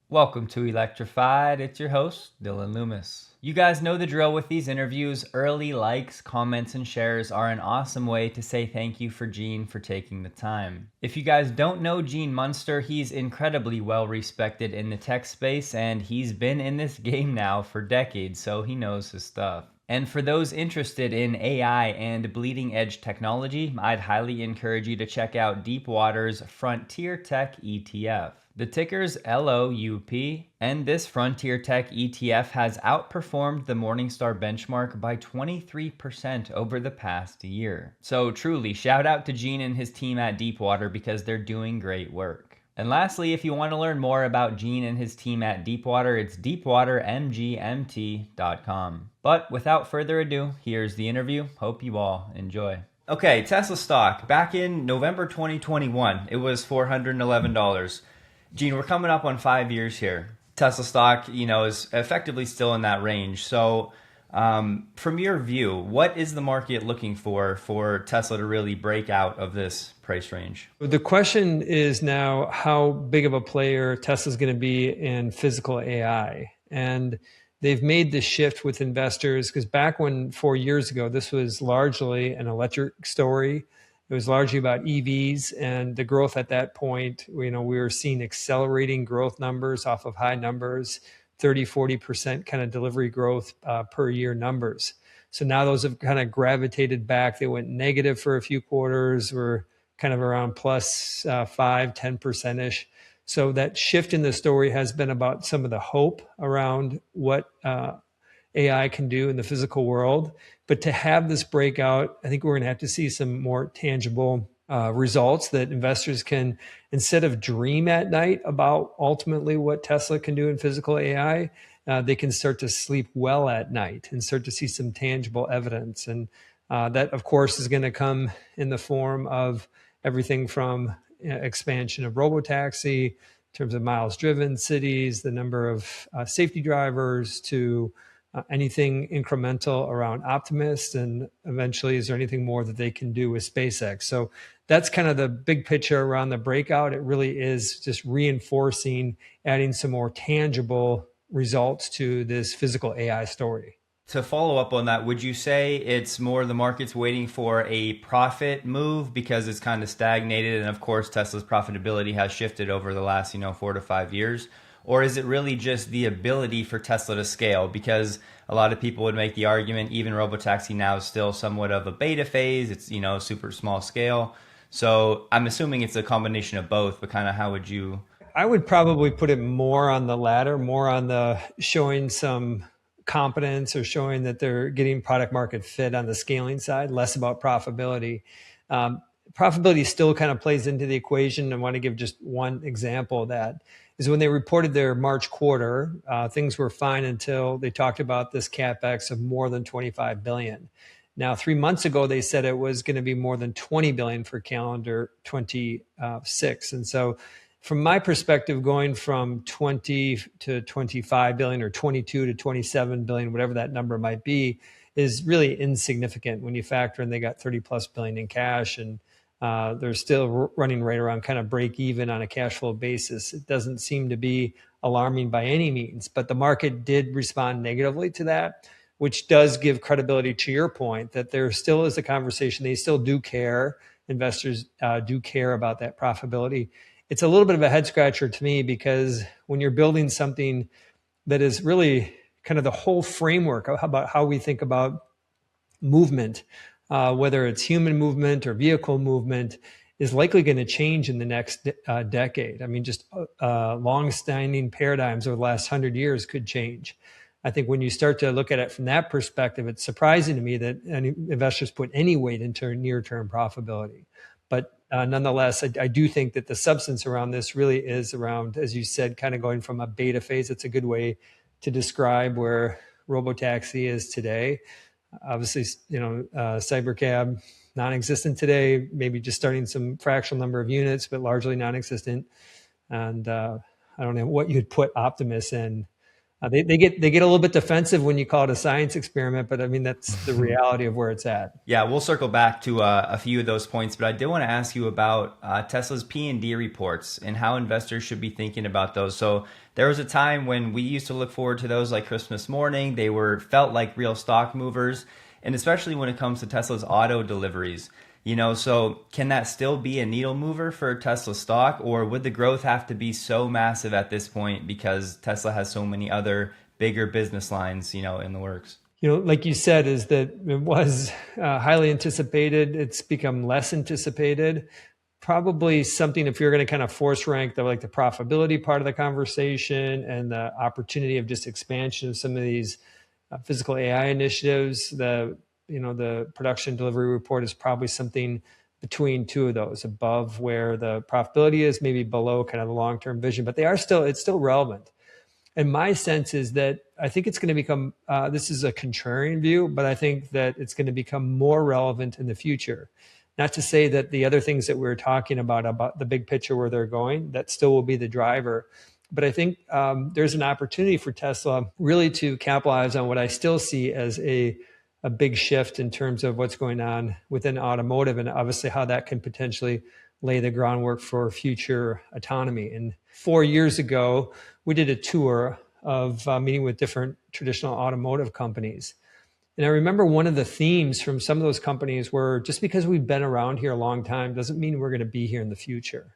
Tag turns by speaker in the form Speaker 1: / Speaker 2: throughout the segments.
Speaker 1: Welcome to Electrified. It's your host, Dylan Loomis. You guys know the drill with these interviews. Early likes, comments, and shares are an awesome way to say thank you for Gene for taking the time. If you guys don't know Gene Munster, he's incredibly well respected in the tech space, and he's been in this game now for decades, so he knows his stuff. And for those interested in AI and bleeding edge technology, I'd highly encourage you to check out Deepwater's Frontier Tech ETF. The ticker's LOUP, and this Frontier Tech ETF has outperformed the Morningstar benchmark by 23% over the past year. So truly, shout out to Gene and his team at Deepwater because they're doing great work. And lastly, if you want to learn more about Gene and his team at Deepwater, it's deepwatermgmt.com. But without further ado, here's the interview. Hope you all enjoy. Okay, Tesla stock. Back in November 2021, it was $411. Gene, we're coming up on 5 years here. Tesla stock, is effectively still in that range. So from your view, what is the market looking for Tesla to really break out of this price range?
Speaker 2: The question is now how big of a player Tesla's going to be in physical AI. And they've made the shift with investors because back when 4 years ago, this was largely an electric story. It was largely about EVs and the growth at that point. We were seeing accelerating growth numbers off of high numbers, 30, 40% kind of delivery growth per year numbers. So now those have kind of gravitated back. They went negative for a few quarters, were kind of around plus 5, 10%-ish. So that shift in the story has been about some of the hope around what AI can do in the physical world. But to have this breakout, I think we're going to have to see some more tangible results that investors can, instead of dream at night about ultimately what Tesla can do in physical AI, they can start to sleep well at night and start to see some tangible evidence. And that, of course, is going to come in the form of everything from expansion of Robotaxi, in terms of miles driven, cities, the number of safety drivers, to anything incremental around Optimus, and eventually is there anything more that they can do with SpaceX. So that's kind of the big picture around the breakout. It really is just reinforcing, adding some more tangible results to this physical AI story.
Speaker 1: To follow up on that, would you say it's more the market's waiting for a profit move because it's kind of stagnated, and of course Tesla's profitability has shifted over the last 4 to 5 years? Or is it really just the ability for Tesla to scale? Because a lot of people would make the argument, even Robotaxi now is still somewhat of a beta phase. It's, super small scale. So I'm assuming it's a combination of both, but kind of how would you?
Speaker 2: I would probably put it more on the latter, more on the showing some competence or showing that they're getting product market fit on the scaling side, less about profitability. Profitability still kind of plays into the equation. I want to give just one example of that. Is when they reported their March quarter, things were fine until they talked about this CapEx of more than $25 billion. Now, 3 months ago, they said it was going to be more than $20 billion for calendar 26. And so from my perspective, going from 20 to 25 billion or 22 to 27 billion, whatever that number might be, is really insignificant when you factor in they got 30 plus billion in cash, and they're still running right around kind of break even on a cash flow basis. It doesn't seem to be alarming by any means, but the market did respond negatively to that, which does give credibility to your point that there still is a conversation. They still do care. Investors do care about that profitability. It's a little bit of a head scratcher to me because when you're building something that is really kind of the whole framework about how we think about movement, whether it's human movement or vehicle movement, is likely going to change in the next decade. I mean, just long-standing paradigms over the last 100 years could change. I think when you start to look at it from that perspective, it's surprising to me that any investors put any weight into near-term profitability. But nonetheless, I do think that the substance around this really is around, as you said, kind of going from a beta phase. It's a good way to describe where Robotaxi is today. Obviously, Cybercab, non-existent today, maybe just starting some fractional number of units, but largely non-existent. And I don't know what you'd put Optimus in They get a little bit defensive when you call it a science experiment, but I mean that's the reality of where it's at.
Speaker 1: Yeah, we'll circle back to a few of those points, but I did want to ask you about Tesla's P&D reports and how investors should be thinking about those. So there was a time when we used to look forward to those like Christmas morning. They were felt like real stock movers, and especially when it comes to Tesla's auto deliveries. So can that still be a needle mover for Tesla stock, or would the growth have to be so massive at this point because Tesla has so many other bigger business lines, in the works?
Speaker 2: Like you said, is that it was highly anticipated. It's become less anticipated. Probably something, if you're going to kind of force rank the profitability part of the conversation and the opportunity of just expansion of some of these physical AI initiatives, the production delivery report is probably something between two of those, above where the profitability is, maybe below kind of the long-term vision, but it's still relevant. And my sense is that I think it's going to become, this is a contrarian view, but I think that it's going to become more relevant in the future. Not to say that the other things that we were talking about the big picture where they're going, that still will be the driver. But I think there's an opportunity for Tesla really to capitalize on what I still see as a big shift in terms of what's going on within automotive, and obviously how that can potentially lay the groundwork for future autonomy. And 4 years ago, we did a tour of meeting with different traditional automotive companies. And I remember one of the themes from some of those companies were, just because we've been around here a long time doesn't mean we're going to be here in the future.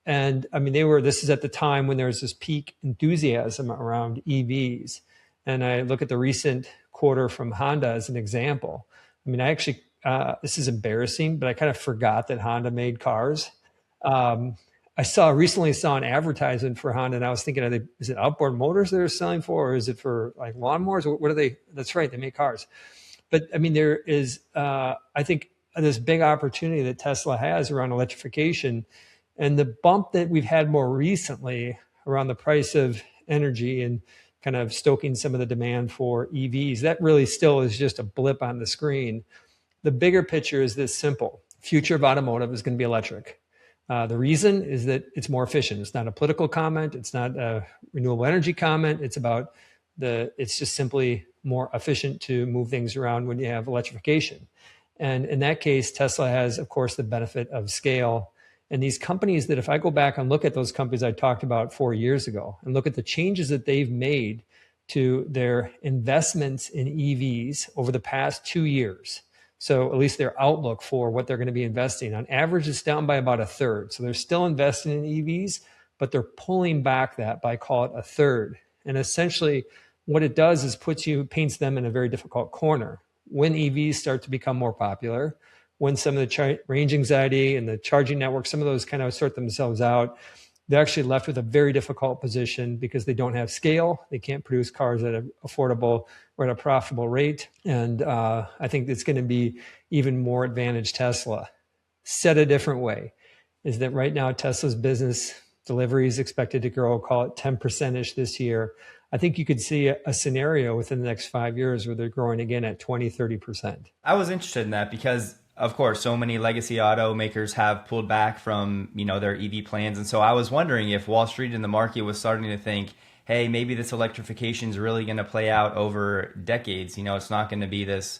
Speaker 2: And I mean, this is at the time when there was this peak enthusiasm around EVs. And I look at the recent quarter from Honda as an example. I mean, I actually, this is embarrassing, but I kind of forgot that Honda made cars. I recently saw an advertisement for Honda, and I was thinking, is it outboard motors they're selling for, or is it for like lawnmowers? What are they? That's right, they make cars. But I mean, there is, I think, this big opportunity that Tesla has around electrification, and the bump that we've had more recently around the price of energy and kind of stoking some of the demand for EVs. That really still is just a blip on the screen. The bigger picture is this simple: future of automotive is going to be electric. The reason is that it's more efficient. It's not a political comment. It's not a renewable energy comment. It's just simply more efficient to move things around when you have electrification. And in that case, Tesla has, of course, the benefit of scale. And these companies that, if I go back and look at those companies I talked about 4 years ago and look at the changes that they've made to their investments in EVs over the past 2 years, so at least their outlook for what they're going to be investing on average is down by about a third. So they're still investing in EVs, but they're pulling back that by, call it, a third. And essentially what it does is paints them in a very difficult corner. When EVs start to become more popular, when some of the range anxiety and the charging network, some of those kind of sort themselves out, they're actually left with a very difficult position because they don't have scale. They can't produce cars at an affordable or at a profitable rate. And I think it's going to be even more advantage Tesla. Said a different way, is that right now Tesla's business delivery is expected to grow, call it 10%-ish this year. I think you could see a scenario within the next 5 years where they're growing again at 20, 30%.
Speaker 1: I was interested in that because, of course, so many legacy automakers have pulled back from, their EV plans. And so I was wondering if Wall Street and the market was starting to think, hey, maybe this electrification is really going to play out over decades. It's not going to be this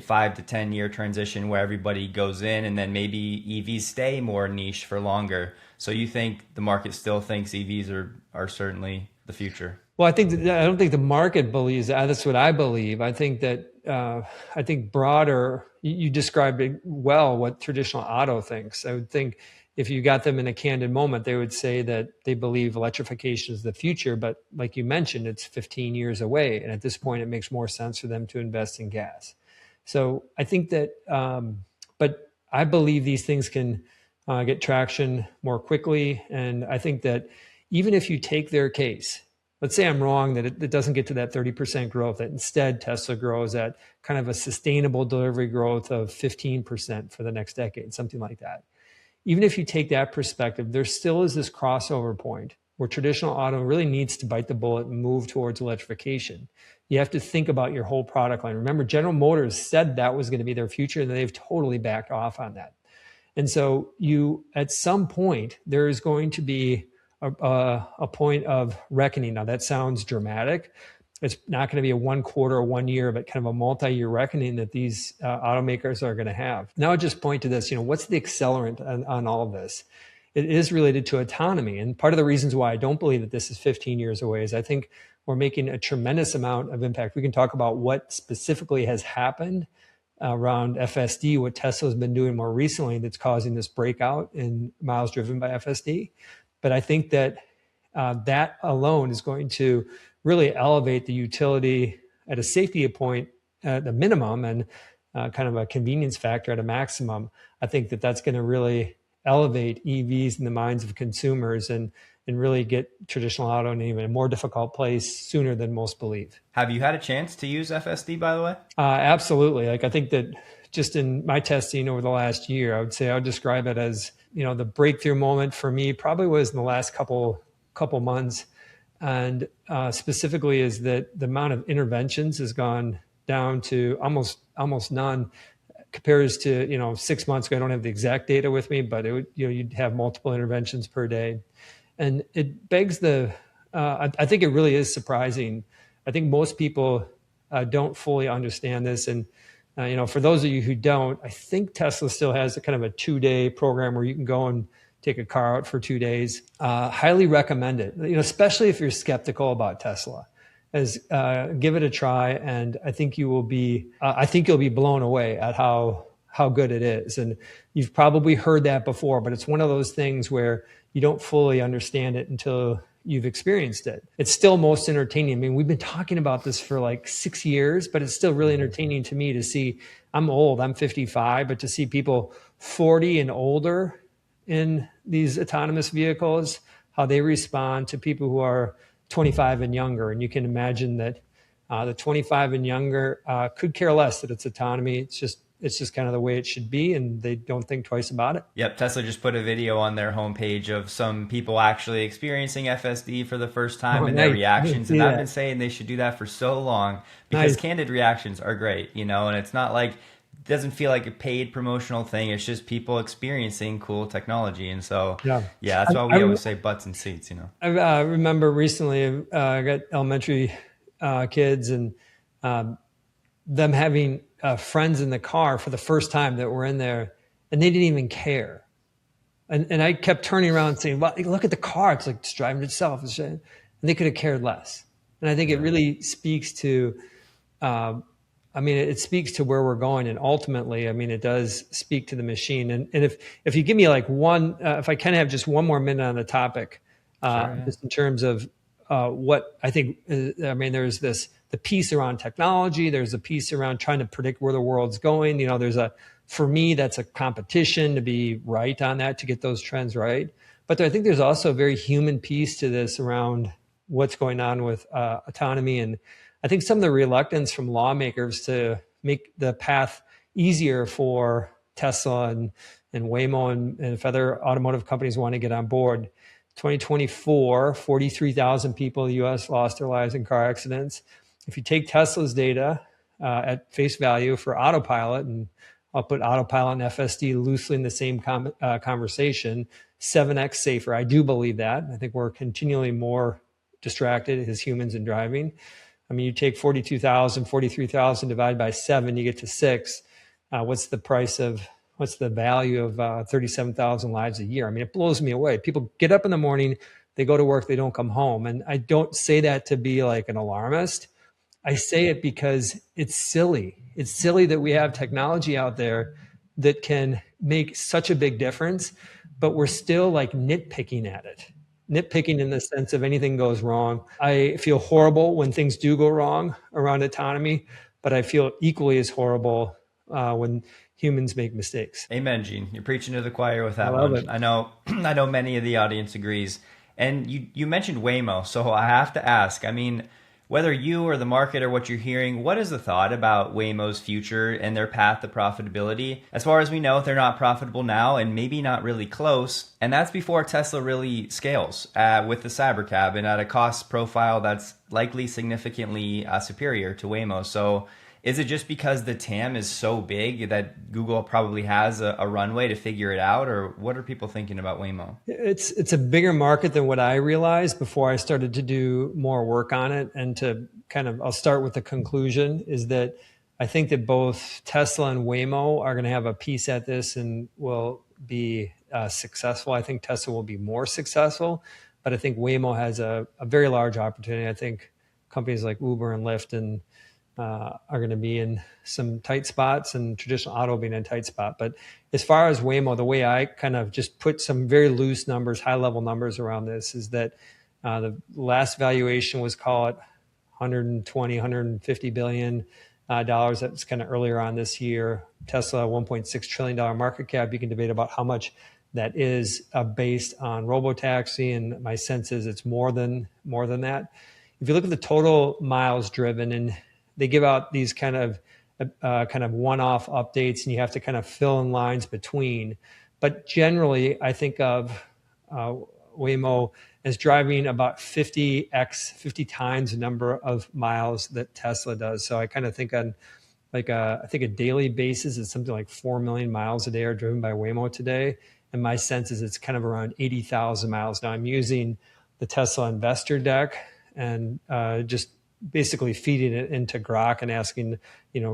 Speaker 1: 5 to 10 year transition where everybody goes in and then maybe EVs stay more niche for longer. So you think the market still thinks EVs are certainly the future?
Speaker 2: Well, I don't think the market believes that. That's what I believe. I think that broader, you described it well, what traditional auto thinks. I would think if you got them in a candid moment, they would say that they believe electrification is the future. But like you mentioned, it's 15 years away. And at this point, it makes more sense for them to invest in gas. So I think that, but I believe these things can get traction more quickly. And I think that even if you take their case, let's say I'm wrong, that it doesn't get to that 30% growth, that instead Tesla grows at kind of a sustainable delivery growth of 15% for the next decade, something like that. Even if you take that perspective, there still is this crossover point where traditional auto really needs to bite the bullet and move towards electrification. You have to think about your whole product line. Remember, General Motors said that was going to be their future, and they've totally backed off on that. And so at some point, there is going to be a point of reckoning. Now that sounds dramatic. It's not going to be a 1 quarter or 1 year, but kind of a multi-year reckoning that these automakers are going to have. Now I just point to this, what's the accelerant on all of this? It is related to autonomy. And part of the reasons why I don't believe that this is 15 years away is I think we're making a tremendous amount of impact. We can talk about what specifically has happened around FSD, what Tesla's been doing more recently that's causing this breakout in miles driven by FSD. But I think that that alone is going to really elevate the utility at a safety point at a minimum and kind of a convenience factor at a maximum. I think that that's going to really elevate EVs in the minds of consumers and really get traditional auto in even a more difficult place sooner than most believe.
Speaker 1: Have you had a chance to use FSD, by the way?
Speaker 2: Absolutely. I think that just in my testing over the last year, I would describe it as, the breakthrough moment for me probably was in the last couple months. And specifically is that the amount of interventions has gone down to almost none. Compares to 6 months ago. I don't have the exact data with me, but you'd have multiple interventions per day, and it begs I think it really is surprising. I think most people don't fully understand this, and for those of you who don't, I think Tesla still has a kind of a 2-day program where you can go and take a car out for 2 days. Highly recommend it, especially if you're skeptical about Tesla. Give it a try, and I think you'll be blown away at how good it is. And you've probably heard that before, but it's one of those things where you don't fully understand it until you've experienced it. It's still most entertaining. I mean, we've been talking about this for like 6 years, but it's still really entertaining to me to see. I'm old, I'm 55, but to see people 40 and older in these autonomous vehicles, how they respond to people who are 25 and younger. And you can imagine that the 25 and younger could care less that it's autonomy. It's just kind of the way it should be, and they don't think twice about it.
Speaker 1: Yep, Tesla just put a video on their homepage of some people actually experiencing FSD for the first time and their reactions. And I've been saying they should do that for so long because candid reactions are great, and it's not like, it doesn't feel like a paid promotional thing. It's just people experiencing cool technology. And so, that's why we always say butts and seats,
Speaker 2: I remember recently I got elementary kids and them having friends in the car for the first time that were in there, and they didn't even care. And I kept turning around and saying, well, look at the car. It's like it's driving itself. And they could have cared less. And I think it really speaks to, it speaks to where we're going. And ultimately, it does speak to the machine. And if you give me like one, if I can have just one more minute on the topic, just in terms of what I think, there's the piece around technology. There's a piece around trying to predict where the world's going. For me, that's a competition to be right on that, to get those trends right. But I think there's also a very human piece to this around what's going on with autonomy. And I think some of the reluctance from lawmakers to make the path easier for Tesla and Waymo and if other automotive companies want to get on board. 2024, 43,000 people in the U.S. lost their lives in car accidents. If you take Tesla's data at face value for autopilot, and I'll put autopilot and FSD loosely in the same conversation, 7x safer. I do believe that. I think we're continually more distracted as humans in driving. You take 42,000, 43,000 divided by 7, you get to 6. What's the value of 37,000 lives a year? It blows me away. People get up in the morning, they go to work, they don't come home. And I don't say that to be like an alarmist. I say it because it's silly. It's silly that we have technology out there that can make such a big difference, but we're still like nitpicking at it. Nitpicking in the sense of anything goes wrong. I feel horrible when things do go wrong around autonomy, but I feel equally as horrible when humans make mistakes.
Speaker 1: Amen, Gene. You're preaching to the choir with that one. I know many of the audience agrees. And you mentioned Waymo, so I have to ask, whether you or the market or what you're hearing, what is the thought about Waymo's future and their path to profitability? As far as we know, they're not profitable now and maybe not really close. And that's before Tesla really scales with the Cybercab and at a cost profile that's likely significantly superior to Waymo. So Is it just because the TAM is so big that Google probably has a runway to figure it out, or what are people thinking about Waymo?
Speaker 2: It's a bigger market than what I realized before I started to do more work on it. And to kind of, I'll start with the conclusion is that I think that both Tesla and Waymo are going to have a piece at this and will be successful. I think Tesla will be more successful, but I think Waymo has a very large opportunity. I think companies like Uber and Lyft and are going to be in some tight spots, and traditional auto being in a tight spot. But as far as Waymo, the way I kind of just put some very loose numbers, high level numbers around this is that the last valuation was, call it 120, 150 billion dollars. That was kind of earlier on this year. Tesla, $1.6 trillion market cap. You can debate about how much that is based on Robotaxi, and my sense is it's more than that. If you look at the total miles driven, and they give out these kind of one-off updates, and you have to kind of fill in lines between. But generally, I think of Waymo as driving about 50 times the number of miles that Tesla does. So I kind of think on I think a daily basis is something like 4 million miles a day are driven by Waymo today. And my sense is it's kind of around 80,000 miles. Now I'm using the Tesla investor deck and just basically feeding it into Grok and asking,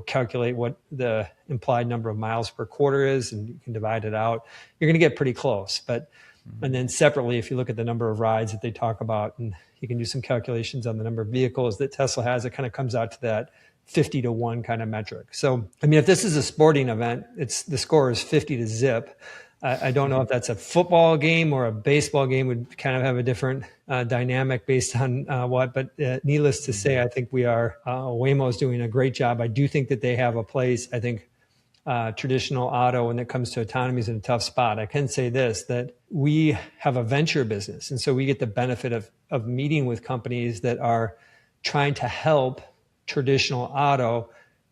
Speaker 2: calculate what the implied number of miles per quarter is, and you can divide it out. You're going to get pretty close. And then separately, if you look at the number of rides that they talk about, and you can do some calculations on the number of vehicles that Tesla has, it kind of comes out to that 50 to 1 kind of metric. So, I mean, if this is a sporting event, the score is 50 to zip. I don't know if that's a football game or a baseball game, would kind of have a different dynamic based on what. But needless to say, I think Waymo is doing a great job. I do think that they have a place. I think traditional auto, when it comes to autonomy, is in a tough spot. I can say this, that we have a venture business. And so we get the benefit of meeting with companies that are trying to help traditional auto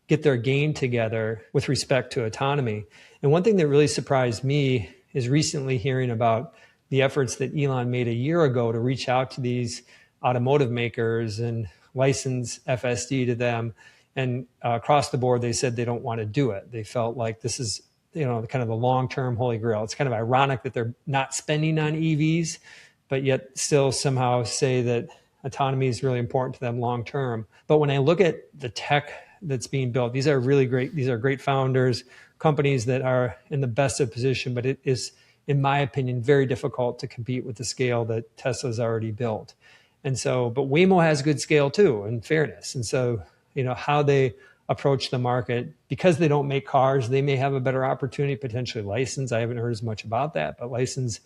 Speaker 2: get their game together with respect to autonomy. And one thing that really surprised me is recently hearing about the efforts that Elon made a year ago to reach out to these automotive makers and license FSD to them. And across the board, they said they don't want to do it. They felt like this is, kind of the long-term holy grail. It's kind of ironic that they're not spending on EVs, but yet still somehow say that autonomy is really important to them long-term. But when I look at the tech that's being built, these are great founders, companies that are in the best of position, but it is, in my opinion, very difficult to compete with the scale that Tesla's already built. And so, but Waymo has good scale too, in fairness. And so, how they approach the market, because they don't make cars, they may have a better opportunity, potentially license. I haven't heard as much about that, but license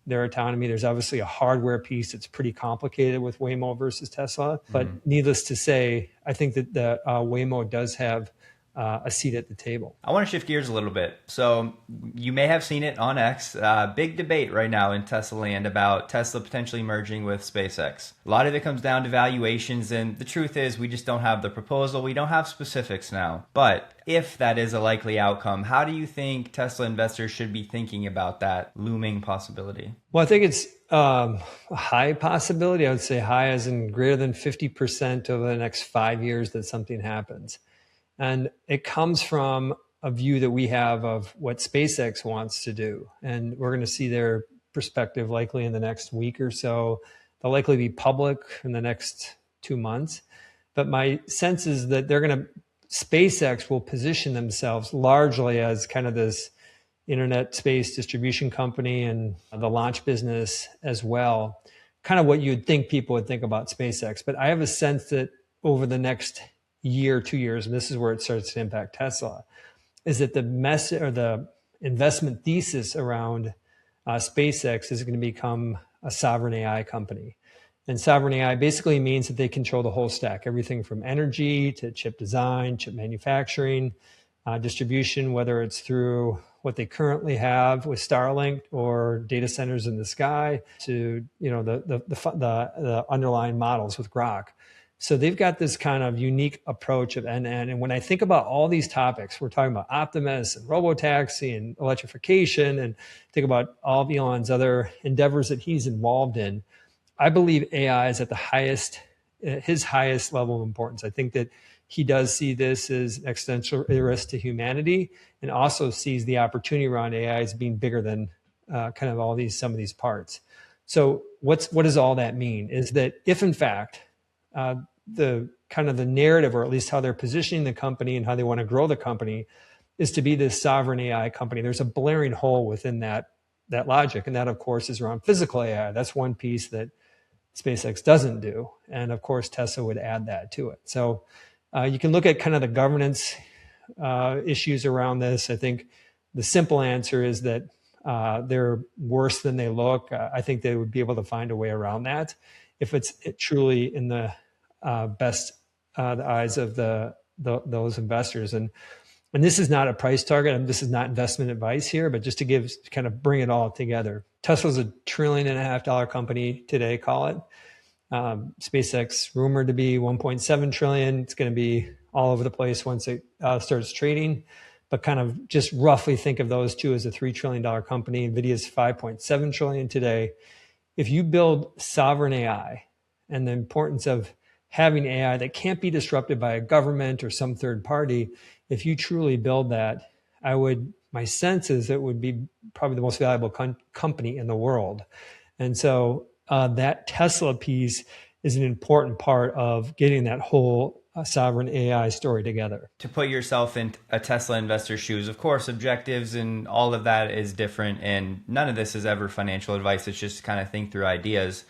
Speaker 2: their autonomy. There's obviously a hardware piece that's pretty complicated with Waymo versus Tesla. But needless to say, I think that the Waymo does have a seat at the table.
Speaker 1: I want to shift gears a little bit. So you may have seen it on X. Big debate right now in Tesla land about Tesla potentially merging with SpaceX. A lot of it comes down to valuations, and the truth is we just don't have the proposal. We don't have specifics now. But if that is a likely outcome, how do you think Tesla investors should be thinking about that looming possibility?
Speaker 2: Well, I think it's a high possibility. I would say high as in greater than 50% over the next 5 years that something happens. And it comes from a view that we have of what SpaceX wants to do. And we're going to see their perspective likely in the next week or so. They'll likely be public in the next 2 months. But my sense is that SpaceX will position themselves largely as kind of this internet space distribution company and the launch business as well. Kind of what you'd think people would think about SpaceX. But I have a sense that over the next year, 2 years, and this is where it starts to impact Tesla, is that the message or the investment thesis around SpaceX is going to become a sovereign AI company. And sovereign AI basically means that they control the whole stack, everything from energy to chip design, chip manufacturing, distribution, whether it's through what they currently have with Starlink or data centers in the sky to the underlying models with Grok. So they've got this kind of unique approach of end-to-end. And when I think about all these topics, we're talking about Optimus and Robotaxi and electrification, and think about all of Elon's other endeavors that he's involved in. I believe AI is at his highest level of importance. I think that he does see this as an existential risk to humanity, and also sees the opportunity around AI as being bigger than kind of some of these parts. So what does all that mean? Is that if in fact the kind of the narrative, or at least how they're positioning the company and how they want to grow the company, is to be this sovereign AI company, there's a blaring hole within that logic, and that of course is around physical AI. That's one piece that SpaceX doesn't do, and of course Tesla would add that to it. So you can look at kind of the governance issues around this. I think the simple answer is that they're worse than they look. I think they would be able to find a way around that if it's truly in the best the eyes of those investors. And this is not a price target. And this is not investment advice here, but just to kind of bring it all together. Tesla's $1.5 trillion company today, call it. SpaceX rumored to be 1.7 trillion. It's going to be all over the place once it starts trading, but kind of just roughly think of those two as a $3 trillion company. NVIDIA's 5.7 trillion today. If you build sovereign AI and the importance of having AI that can't be disrupted by a government or some third party, if you truly build that, my sense is it would be probably the most valuable company in the world. And so that Tesla piece is an important part of getting that whole sovereign AI story together.
Speaker 1: To put yourself in a Tesla investor's shoes, of course, objectives and all of that is different, and none of this is ever financial advice. It's just kind of think through ideas.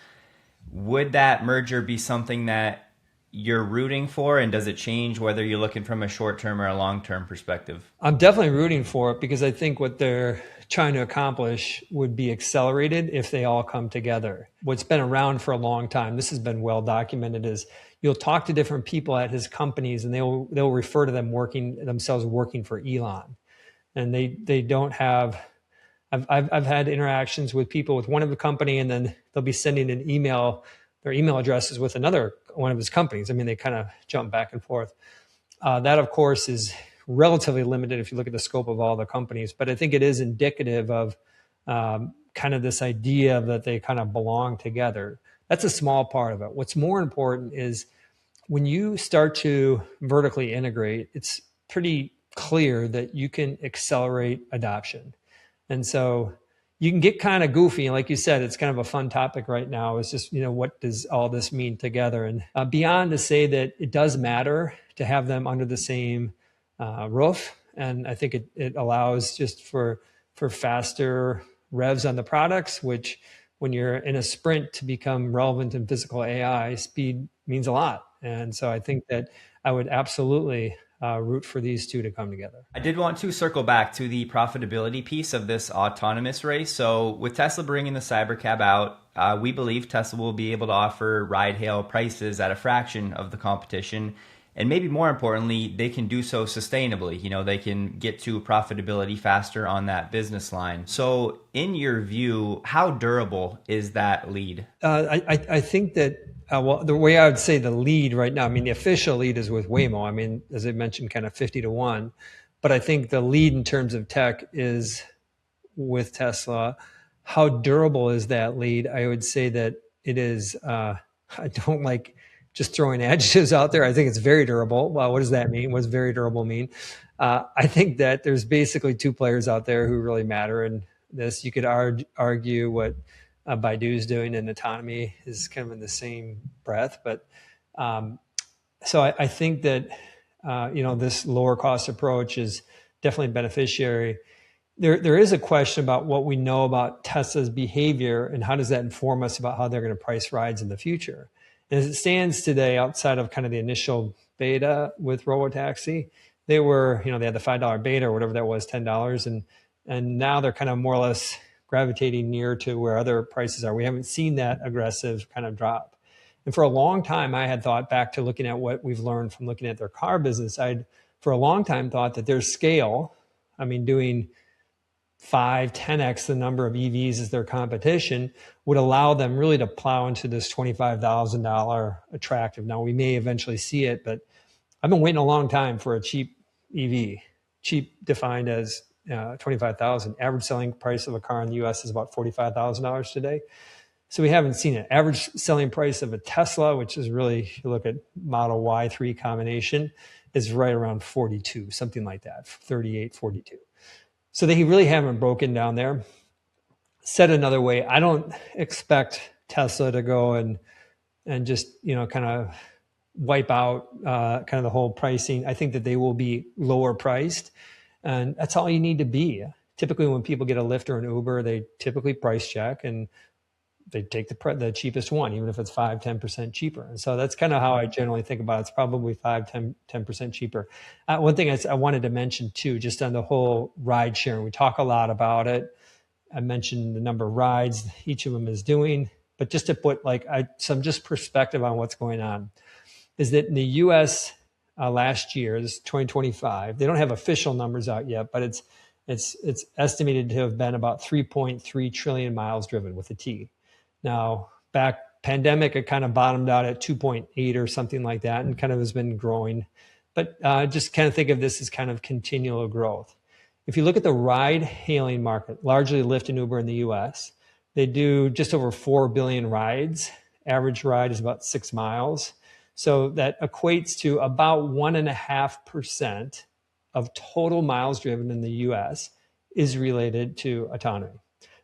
Speaker 1: Would that merger be something that you're rooting for, and does it change whether you're looking from a short-term or a long-term perspective?
Speaker 2: I'm definitely rooting for it because I think what they're trying to accomplish would be accelerated if they all come together. What's been around for a long time, this has been well documented, is you'll talk to different people at his companies and they'll refer to themselves working for Elon. And they don't have, I've had interactions with people with one of the company, and then they'll be sending an email, their email addresses with another one of his companies. I mean, they kind of jump back and forth. That, of course, is relatively limited if you look at the scope of all the companies, but I think it is indicative of kind of this idea that they kind of belong together. That's a small part of it. What's more important is when you start to vertically integrate, it's pretty clear that you can accelerate adoption. And so you can get kind of goofy. And like you said, it's kind of a fun topic right now. It's just, what does all this mean together? And beyond to say that it does matter to have them under the same roof. And I think it allows just for faster revs on the products, which when you're in a sprint to become relevant in physical AI, speed means a lot. And so I think that I would absolutely root for these two to come together.
Speaker 1: I did want to circle back to the profitability piece of this autonomous race. So with Tesla bringing the Cybercab out, we believe Tesla will be able to offer ride-hail prices at a fraction of the competition. And maybe more importantly, they can do so sustainably. They can get to profitability faster on that business line. So in your view, how durable is that lead?
Speaker 2: I think that, the way I would say the lead right now, the official lead is with Waymo. As I mentioned, kind of 50-1. But I think the lead in terms of tech is with Tesla. How durable is that lead? I would say that it is, I don't like just throwing adjectives out there. I think it's very durable. Well, what does that mean? What does very durable mean? I think that there's basically two players out there who really matter in this. You could argue what Baidu's doing in autonomy is kind of in the same breath. But so I think that, this lower cost approach is definitely beneficiary. There is a question about what we know about Tesla's behavior and how does that inform us about how they're going to price rides in the future. And as it stands today, outside of kind of the initial beta with Robotaxi, they had the $5 beta or whatever that was, $10. And now they're kind of more or less gravitating near to where other prices are. We haven't seen that aggressive kind of drop. And for a long time, I had thought, back to looking at what we've learned from looking at their car business, I'd for a long time thought that their scale, doing 5-10x the number of EVs as their competition, would allow them really to plow into this $25,000 attractive. Now, we may eventually see it, but I've been waiting a long time for a cheap EV, cheap defined as $25,000. Average selling price of a car in the U.S. is about $45,000 today. So we haven't seen it. Average selling price of a Tesla, which is really, if you look at Model Y3 combination, is right around 42, something like that, 38, 42. So they really haven't broken down there. Said another way, I don't expect Tesla to go and just, kind of wipe out kind of the whole pricing. I think that they will be lower priced, and that's all you need to be. Typically, when people get a Lyft or an Uber, they typically price check and they take the cheapest one, even if it's 5-10% cheaper. And so that's kind of how I generally think about it. It's probably 5-10% cheaper. One thing I wanted to mention too, just on the whole ride sharing, we talk a lot about it. I mentioned the number of rides each of them is doing, but just to put some just perspective on what's going on, is that in the U.S. Last year, this is 2025, they don't have official numbers out yet, but it's estimated to have been about 3.3 trillion miles driven with a T. Now, back pandemic, it kind of bottomed out at 2.8 or something like that, and kind of has been growing. But just kind of think of this as kind of continual growth. If you look at the ride-hailing market, largely Lyft and Uber in the U.S., they do just over 4 billion rides. Average ride is about 6 miles. So that equates to about 1.5% of total miles driven in the U.S. is related to autonomy,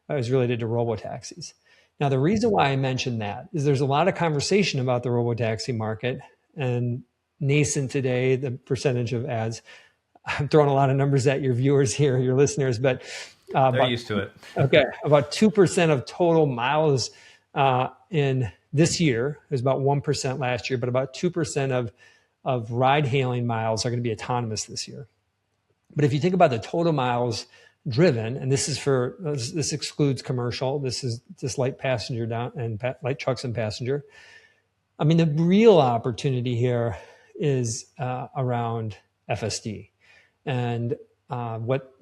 Speaker 2: is related to robotaxis. Now, the reason why I mentioned that is there's a lot of conversation about the robotaxi market, and nascent today, the percentage of ads. I'm throwing a lot of numbers at your viewers here, your listeners, but
Speaker 1: they're used to it.
Speaker 2: Okay, about 2% of total miles in this year. It was about 1% last year, but about 2% of ride-hailing miles are going to be autonomous this year. But if you think about the total miles driven, and this excludes commercial, this is just light passenger down and light trucks and passenger. I mean, the real opportunity here is around FSD and what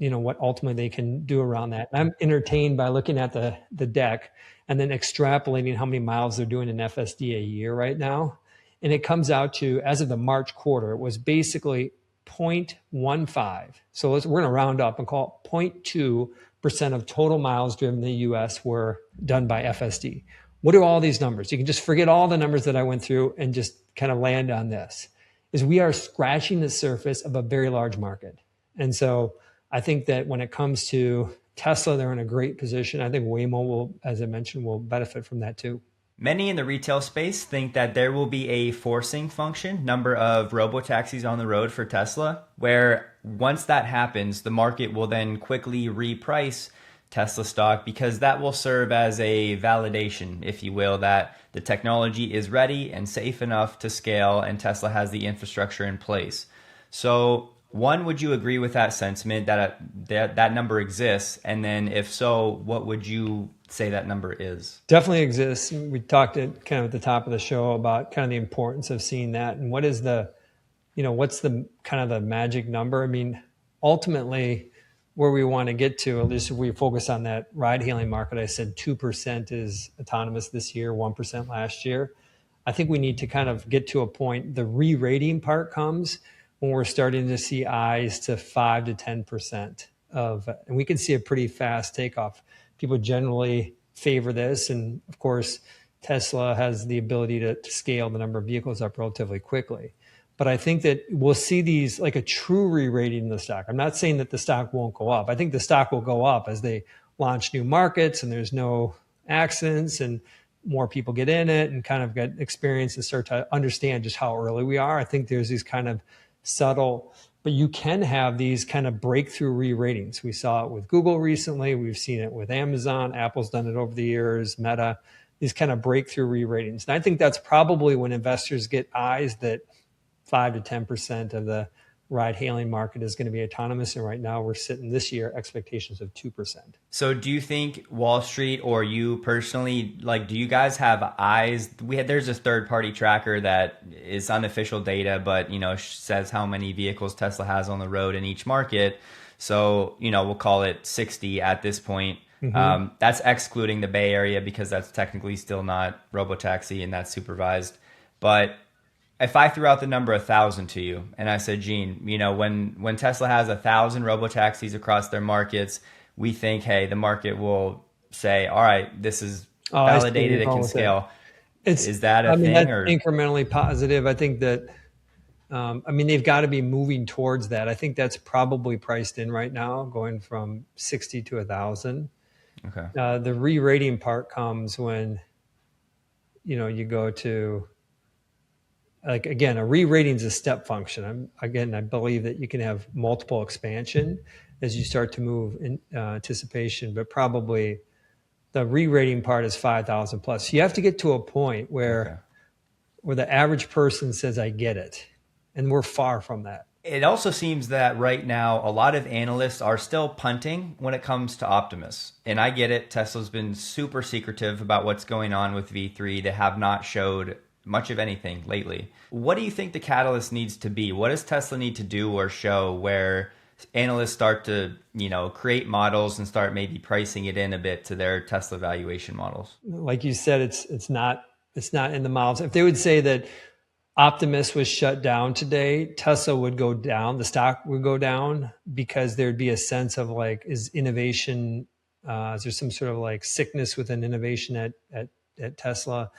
Speaker 2: ultimately they can do around that. And I'm entertained by looking at the deck and then extrapolating how many miles they're doing in FSD a year right now. And it comes out to, as of the March quarter, it was basically 0.15. So we're going to round up and call it 0.2% of total miles driven in the US were done by FSD. What are all these numbers? You can just forget all the numbers that I went through and just kind of land on this, is we are scratching the surface of a very large market. And so I think that when it comes to Tesla, they're in a great position. I think Waymo will, as I mentioned, will benefit from that too.
Speaker 1: Many in the retail space think that there will be a forcing function, number of robotaxis on the road for Tesla, where once that happens, the market will then quickly reprice Tesla stock, because that will serve as a validation, if you will, that the technology is ready and safe enough to scale and Tesla has the infrastructure in place. So one, would you agree with that sentiment that that number exists? And then if so, what would you say that number is?
Speaker 2: Definitely exists. We talked at kind of at the top of the show about kind of the importance of seeing that, and what's the kind of the magic number. I mean, ultimately where we want to get to, at least if we focus on that ride hailing market, I said 2% is autonomous this year, 1% last year. I think we need to kind of get to a point, the re-rating part comes when we're starting to see eyes to 5 to 10% of, and we can see a pretty fast takeoff. People generally favor this. And of course, Tesla has the ability to scale the number of vehicles up relatively quickly. But I think that we'll see these like a true re-rating in the stock. I'm not saying that the stock won't go up. I think the stock will go up as they launch new markets and there's no accidents and more people get in it and kind of get experience and start to understand just how early we are. I think there's these kind of subtle, but you can have these kind of breakthrough re-ratings. We saw it with Google recently. We've seen it with Amazon. Apple's done it over the years, Meta, these kind of breakthrough re-ratings. And I think that's probably when investors get eyes that 5 to 10% of the ride hailing market is going to be autonomous. And right now we're sitting this year expectations of 2%.
Speaker 1: So do you think Wall Street or you personally, like, do you guys have eyes? There's a third party tracker that is unofficial data, but, says how many vehicles Tesla has on the road in each market. So, we'll call it 60 at this point. Mm-hmm. That's excluding the Bay Area because that's technically still not robotaxi and that's supervised. But if I threw out the number 1,000 to you and I said, Gene, when Tesla has 1,000 robotaxis across their markets, we think, hey, the market will say, all right, this is
Speaker 2: Oh, I see where
Speaker 1: validated
Speaker 2: you're
Speaker 1: it
Speaker 2: going
Speaker 1: can
Speaker 2: with it.
Speaker 1: scale.
Speaker 2: It's,
Speaker 1: Is that a
Speaker 2: I mean,
Speaker 1: thing
Speaker 2: that's
Speaker 1: or?
Speaker 2: incrementally positive. I think that, I mean, they've got to be moving towards that. I think that's probably priced in right now, going from 60 to 1,000.
Speaker 1: Okay.
Speaker 2: The re-rating part comes when, you go to, like, again, a re-rating is a step function. I believe that you can have multiple expansion as you start to move in anticipation, but probably the re-rating part is 5,000 plus. You have to get to a point
Speaker 1: Okay.
Speaker 2: where the average person says, I get it. And we're far from that.
Speaker 1: It also seems that right now a lot of analysts are still punting when it comes to Optimus. And I get it. Tesla's been super secretive about what's going on with V3. They have not showed much of anything lately. What do you think the catalyst needs to be? What does Tesla need to do or show where analysts start to, create models and start maybe pricing it in a bit to their Tesla valuation models?
Speaker 2: Like you said, it's not in the models. If they would say that Optimus was shut down today, Tesla would go down, the stock would go down, because there'd be a sense of like, is innovation, is there some sort of like sickness within innovation at Tesla?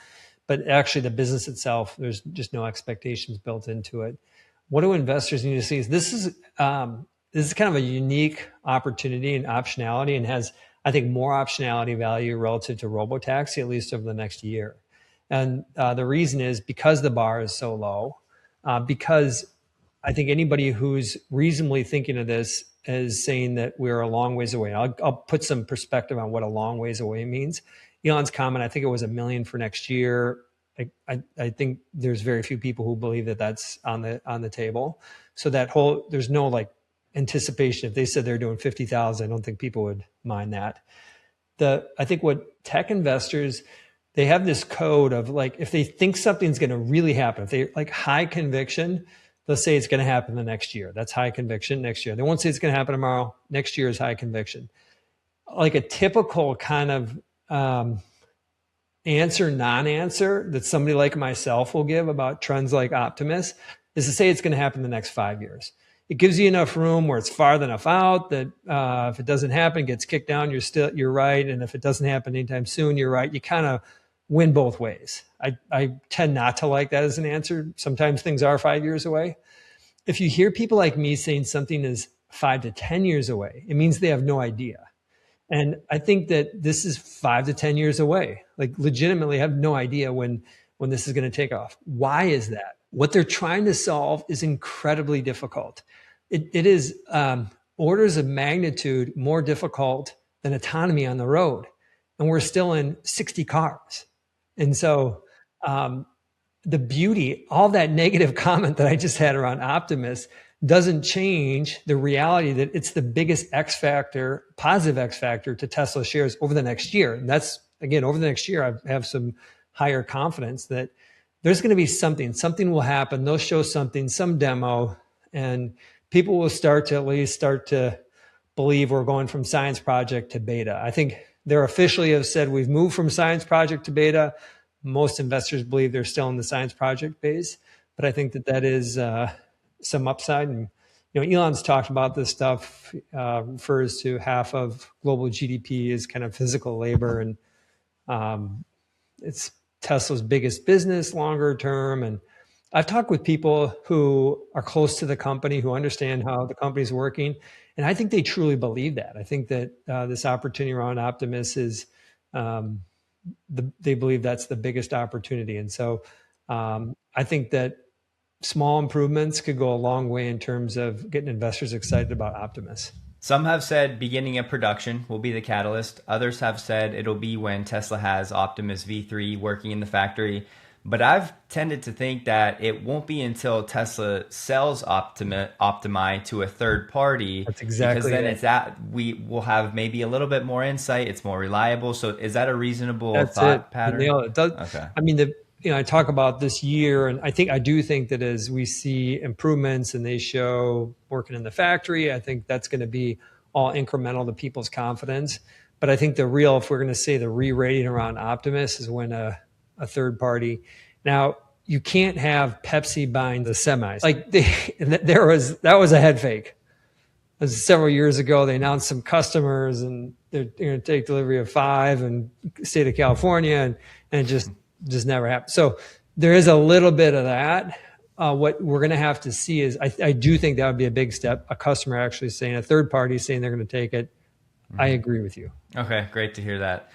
Speaker 2: But actually the business itself, there's just no expectations built into it. What do investors need to see? This is kind of a unique opportunity and optionality, and has, I think, more optionality value relative to Robotaxi, at least over the next year. And the reason is because the bar is so low, because I think anybody who's reasonably thinking of this is saying that we're a long ways away. I'll put some perspective on what a long ways away means. Elon's comment, I think it was 1 million for next year. I think there's very few people who believe that that's on the table. So there's no like anticipation. If they said they're doing 50,000, I don't think people would mind that. I think what tech investors, they have this code of like, if they think something's going to really happen, if they like high conviction, they'll say it's going to happen the next year. That's high conviction next year. They won't say it's going to happen tomorrow. Next year is high conviction. Like a typical kind of answer, non-answer that somebody like myself will give about trends like Optimus is to say it's going to happen the next 5 years. It gives you enough room where it's far enough out that if it doesn't happen, it gets kicked down, you're right. And if it doesn't happen anytime soon, you're right. You kind of win both ways. I tend not to like that as an answer. Sometimes things are 5 years away. If you hear people like me saying something is 5 to 10 years away, it means they have no idea. And I think that this is 5 to 10 years away. Like legitimately have no idea when this is going to take off. Why is that? What they're trying to solve is incredibly difficult. It is orders of magnitude more difficult than autonomy on the road. And we're still in 60 cars. And so the beauty, all that negative comment that I just had around Optimus doesn't change the reality that it's the biggest X factor, positive X factor to Tesla shares over the next year. And that's, again, over the next year, I have some higher confidence that there's going to be something will happen. They'll show something, some demo, and people will at least start to believe we're going from science project to beta. I think they officially have said we've moved from science project to beta. Most investors believe they're still in the science project phase, but I think that is some upside. And Elon's talked about this stuff, refers to half of global GDP is kind of physical labor, and it's Tesla's biggest business longer term. And I've talked with people who are close to the company, who understand how the company's working, and I think they truly believe that. I think that this opportunity around Optimus is they believe that's the biggest opportunity. And so I think that small improvements could go a long way in terms of getting investors excited about Optimus.
Speaker 1: Some have said beginning of production will be the catalyst. Others have said it'll be when Tesla has Optimus V3 working in the factory. But I've tended to think that it won't be until Tesla sells Optimi to a third party.
Speaker 2: That's exactly
Speaker 1: because then we will have maybe a little bit more insight. It's more reliable. So is that a reasonable thought pattern?
Speaker 2: It does. Okay. I mean, I talk about this year, and I do think that as we see improvements and they show working in the factory, I think that's going to be all incremental to people's confidence. But I think if we're going to say the re-rating around Optimus is when a third party. Now, you can't have Pepsi buying the semis. Like that was a head fake. several years ago, they announced some customers and they're going to take delivery of 5 in the state of California, and it just never happened. So there is a little bit of that. What we're going to have to see is, I do think that would be a big step. A customer actually saying, a third party saying they're going to take it. I agree with you.
Speaker 1: Okay, great to hear that.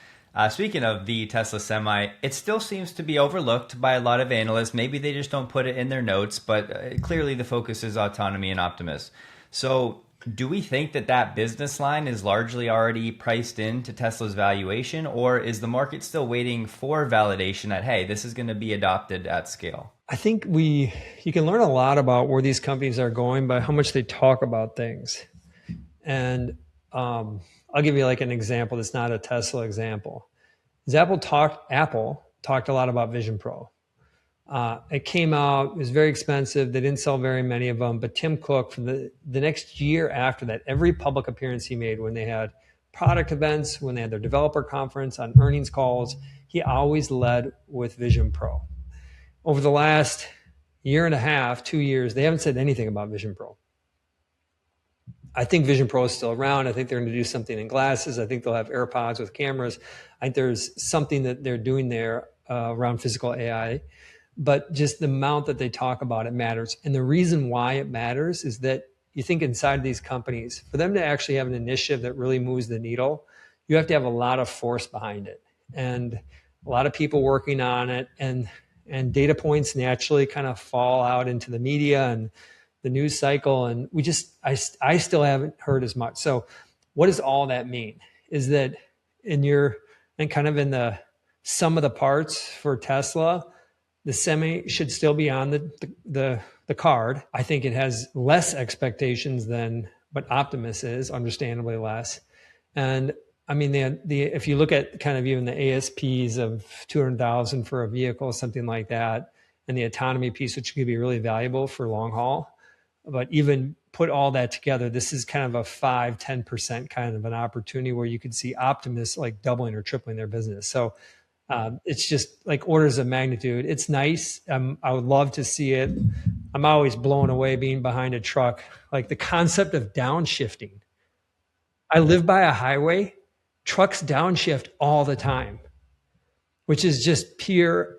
Speaker 1: Speaking of the Tesla Semi, it still seems to be overlooked by a lot of analysts. Maybe they just don't put it in their notes, but clearly the focus is autonomy and Optimus. So do we think that that business line is largely already priced into Tesla's valuation, or is the market still waiting for validation that, hey, this is going to be adopted at scale?
Speaker 2: I think you can learn a lot about where these companies are going by how much they talk about things. And I'll give you like an example that's not a Tesla example. Apple talked a lot about Vision Pro. It came out, it was very expensive. They didn't sell very many of them. But Tim Cook, for the next year after that, every public appearance he made, when they had product events, when they had their developer conference, on earnings calls, he always led with Vision Pro. Over the last year and a half, 2 years, they haven't said anything about Vision Pro. I think Vision Pro is still around. I think they're going to do something in glasses. I think they'll have AirPods with cameras. I think there's something that they're doing there around physical AI. But just the amount that they talk about it matters. And the reason why it matters is that you think inside these companies, for them to actually have an initiative that really moves the needle, you have to have a lot of force behind it and a lot of people working on it. And data points naturally kind of fall out into the media and the news cycle. And I still haven't heard as much. So what does all that mean? Is that in the sum of the parts for Tesla, the Semi should still be on the card. I think it has less expectations than what Optimus is, understandably less. And I mean, if you look at kind of even the ASPs of 200,000 for a vehicle, something like that, and the autonomy piece, which could be really valuable for long haul, but even put all that together, this is kind of a 5-10% kind of an opportunity where you could see Optimus like doubling or tripling their business. So it's just like orders of magnitude. It's nice. I would love to see it. I'm always blown away being behind a truck. Like the concept of downshifting. I live by a highway. Trucks downshift all the time, which is just pure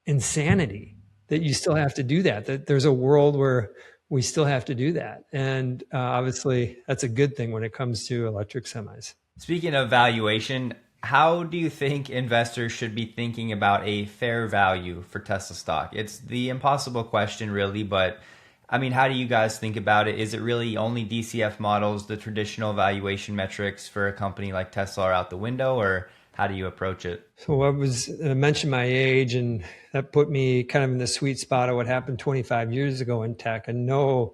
Speaker 2: insanity that you still have to do that. That there's a world where we still have to do that. And obviously, that's a good thing when it comes to electric semis.
Speaker 1: Speaking of valuation, how do you think investors should be thinking about a fair value for Tesla stock? It's the impossible question, really, but I mean, how do you guys think about it? Is it really only DCF models, the traditional valuation metrics for a company like Tesla are out the window, or how do you approach it?
Speaker 2: So I mentioned my age, and that put me kind of in the sweet spot of what happened 25 years ago in tech, and know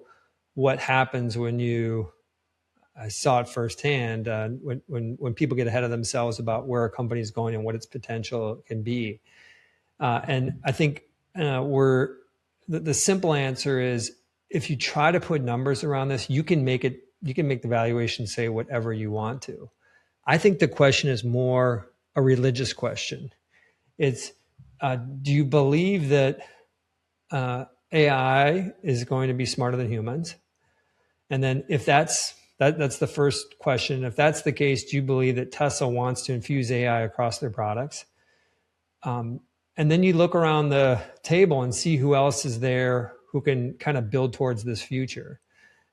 Speaker 2: what happens when I saw it firsthand when people get ahead of themselves about where a company is going and what its potential can be. And I think the simple answer is, if you try to put numbers around this, you can make the valuation say whatever you want to. I think the question is more a religious question. It's, do you believe that AI is going to be smarter than humans? And then if that's the first question. If that's the case, do you believe that Tesla wants to infuse AI across their products? And then you look around the table and see who else is there who can kind of build towards this future.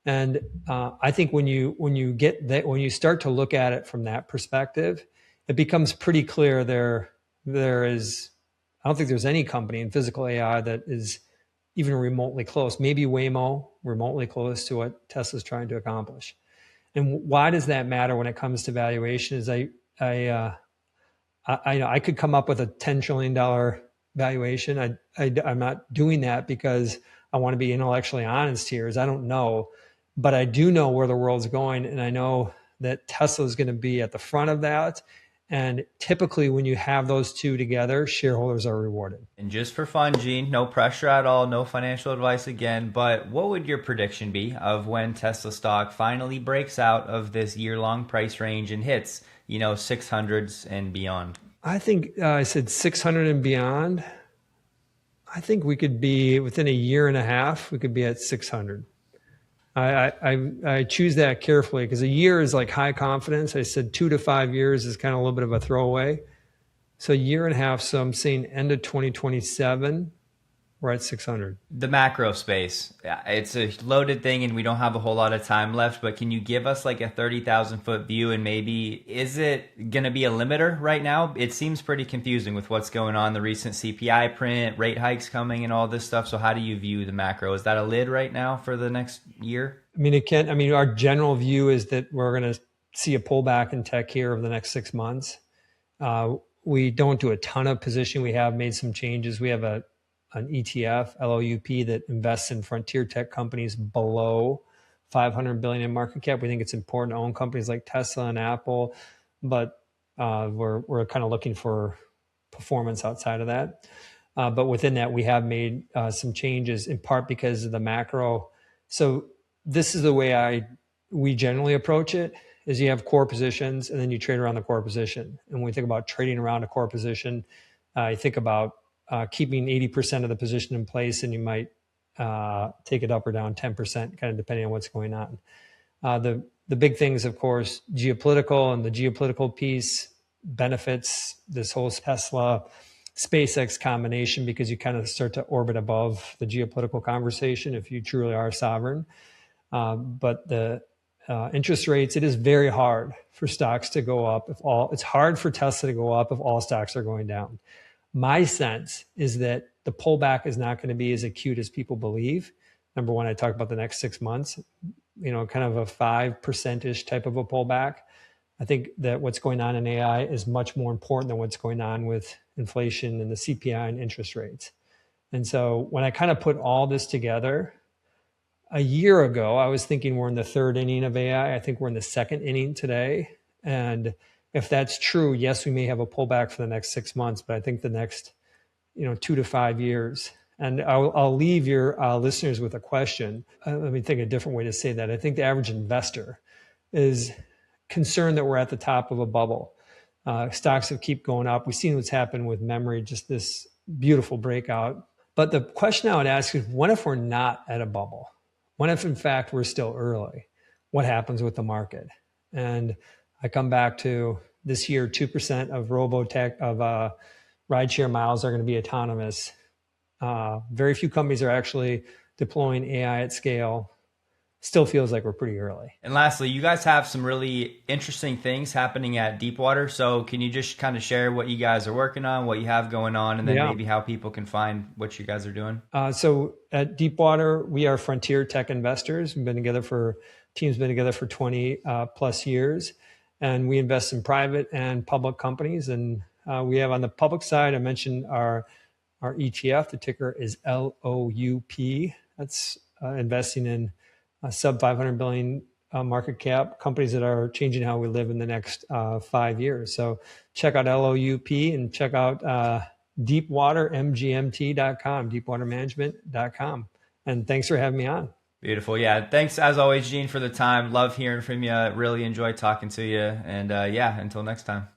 Speaker 2: And I think when you start to look at it from that perspective, it becomes pretty clear there is, I don't think there's any company in physical AI that is even remotely close. Maybe Waymo, remotely close to what Tesla's trying to accomplish. And why does that matter when it comes to valuation? Is I could come up with a $10 trillion valuation. I'm not doing that because I want to be intellectually honest here, as I don't know, but I do know where the world's going. And I know that Tesla is going to be at the front of that. And typically when you have those two together, shareholders are rewarded.
Speaker 1: And just for fun, Gene, no pressure at all, no financial advice again, but what would your prediction be of when Tesla stock finally breaks out of this year-long price range and hits, 600s and beyond?
Speaker 2: I think I said 600 and beyond. I think we could be within a year and a half, we could be at 600. I choose that carefully because a year is like high confidence. I said 2 to 5 years is kind of a little bit of a throwaway. So a year and a half. So I'm saying end of 2027, we're at 600.
Speaker 1: The macro space, yeah, it's a loaded thing and we don't have a whole lot of time left, but can you give us like a 30,000 foot view, and maybe is it going to be a limiter right now? It seems pretty confusing with what's going on, the recent CPI print, rate hikes coming and all this stuff. So how do you view the macro? Is that a lid right now for the next year?
Speaker 2: Our general view is that we're going to see a pullback in tech here over the next 6 months. We don't do a ton of position. We have made some changes. We have an ETF, LOUP, that invests in frontier tech companies below 500 billion in market cap. We think it's important to own companies like Tesla and Apple, but we're kind of looking for performance outside of that. But within that, we have made some changes, in part because of the macro. So this is the way we generally approach it: is you have core positions and then you trade around the core position. And when we think about trading around a core position, you think about keeping 80% of the position in place, and you might take it up or down 10%, kind of depending on what's going on. The big things, of course, geopolitical, and the geopolitical piece benefits this whole Tesla SpaceX combination because you kind of start to orbit above the geopolitical conversation if you truly are sovereign. But the interest rates, it is very hard for stocks to go up it's hard for Tesla to go up if all stocks are going down. My sense is that the pullback is not going to be as acute as people believe. Number one, I talked about the next 6 months, kind of a 5%-ish type of a pullback. I think that what's going on in AI is much more important than what's going on with inflation and the CPI and interest rates. And so when I kind of put all this together, a year ago, I was thinking we're in the third inning of AI. I think we're in the second inning today. And if that's true, yes, we may have a pullback for the next 6 months, but I think the next, 2 to 5 years. And I'll leave your listeners with a question. Let me think a different way to say that. I think the average investor is concerned that we're at the top of a bubble. Stocks have keep going up. We've seen what's happened with memory, just this beautiful breakout. But the question I would ask is, what if we're not at a bubble? What if, in fact, we're still early? What happens with the market? And I come back to this year, 2% of rideshare miles are going to be autonomous. Very few companies are actually deploying AI at scale. Still feels like we're pretty early.
Speaker 1: And lastly, you guys have some really interesting things happening at Deepwater. So can you just kind of share what you guys are working on, what you have going on, and then maybe how people can find what you guys are doing?
Speaker 2: So at Deepwater, we are frontier tech investors. Team's been together for 20 plus years. And we invest in private and public companies. And we have on the public side, I mentioned our ETF. The ticker is LOUP. That's investing in sub 500 billion market cap companies that are changing how we live in the next 5 years. So check out LOUP and check out deepwatermgmt.com, deepwatermanagement.com. And thanks for having me on.
Speaker 1: Beautiful. Yeah. Thanks as always, Gene, for the time. Love hearing from you. Really enjoy talking to you. And until next time.